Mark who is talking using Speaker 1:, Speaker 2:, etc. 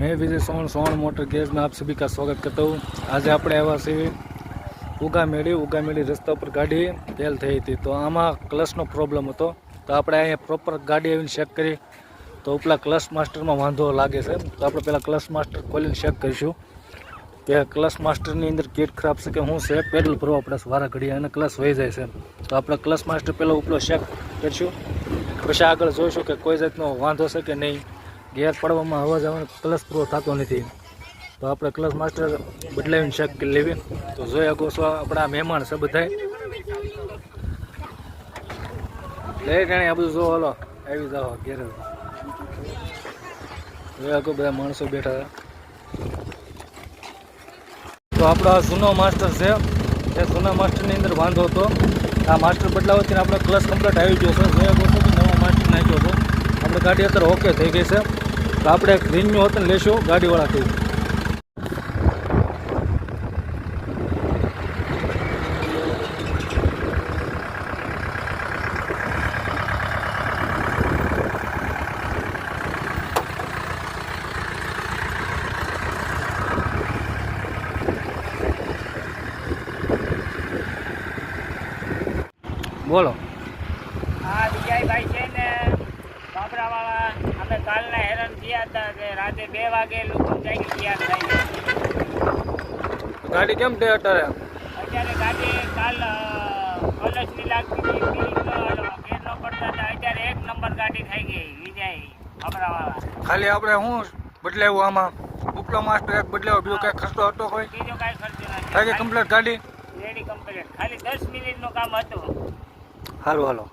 Speaker 1: मैं विजय Sohan motor garage में आप सभी का स्वागत करता हूँ। आज આપણે આવ્યા છીએ ઉગામેડી રસ્તા પર ગાડી ફેલ થઈ હતી, તો આમાં ક્લચનો પ્રોબ્લેમ હતો। તો આપણે અહીંયા પ્રોપર ગાડી આવીને ચેક કરી તો ઉપલા ક્લચ માસ્ટરમાં વાંધો લાગે છે। તો આપણે પહેલાં ક્લચ માસ્ટર ખોલીને ચેક કરીશું કે ક્લચ માસ્ટરની અંદર કીટ ખરાબ છે કે શું છે। પેડલ ભરવા પડે વારા ઘડીએ અને ક્લચ વહી જાય છે। તો આપણે ક્લચ માસ્ટર પહેલાં ઉપલો ચેક કરીશું, પછી આગળ જોઈશું કે કોઈ જાતનો વાંધો છે કે નહીં। ગેર પડવામાં અવાજ આવે ક્લચ પૂરો થતો નથી, તો આપણે ક્લચ માસ્ટર બદલાવીને ચેક કરી લેવી। તો જોઈ શકો છો આપણા મહેમાન છે બધા લઈ જાણે આ બધું જો હાલો આવી જાઓ ઘેર। જોઈ શકો બધા માણસો બેઠા। તો આપણો આ જૂનો માસ્ટર છે, એ જૂના માસ્ટરની અંદર વાંધો હતો। આ માસ્ટર બદલાવવાથી આપણે ક્લચ કમ્પ્લીટ આવી ગયો છે। જોઈ શકો છો કે નવો માસ્ટર નાખ્યો છે। આપણે ગાડી અત્યારે ઓકે થઈ ગઈ છે, તો આપણે રિન્યુ હતું લેશું ગાડીવાળાથી। બોલો।
Speaker 2: હા વિજયભાઈ છે ને બાબરાવાળા, અમે કાલના હેરાન થયા હતા કે રાતે 2 વાગે લોકો જાય તૈયાર થાય છે।
Speaker 1: ગાડી કેમ છે અત્યારે?
Speaker 2: અત્યારે ગાડી કાલ કલચની લાગતી હતી, ગેર ન પડતા હતા, અત્યારે 1 નંબર ગાડી થઈ ગઈ વિજય બાબરાવાળા।
Speaker 1: ખાલી આપણે શું બદલાવ્યું આમાં? ઉપલો માસ્ટર એક બદલાવ્યો, બીજો કાંઈ ખર્ચો હતો કોઈ?
Speaker 2: બીજો કાંઈ ખર્ચો નથી,
Speaker 1: થાય કે કમ્પ્લીટ ગાડી
Speaker 2: રેડી કમ્પ્લીટ, ખાલી 10 મિનિટનું કામ હતું।
Speaker 1: સારું હાલો।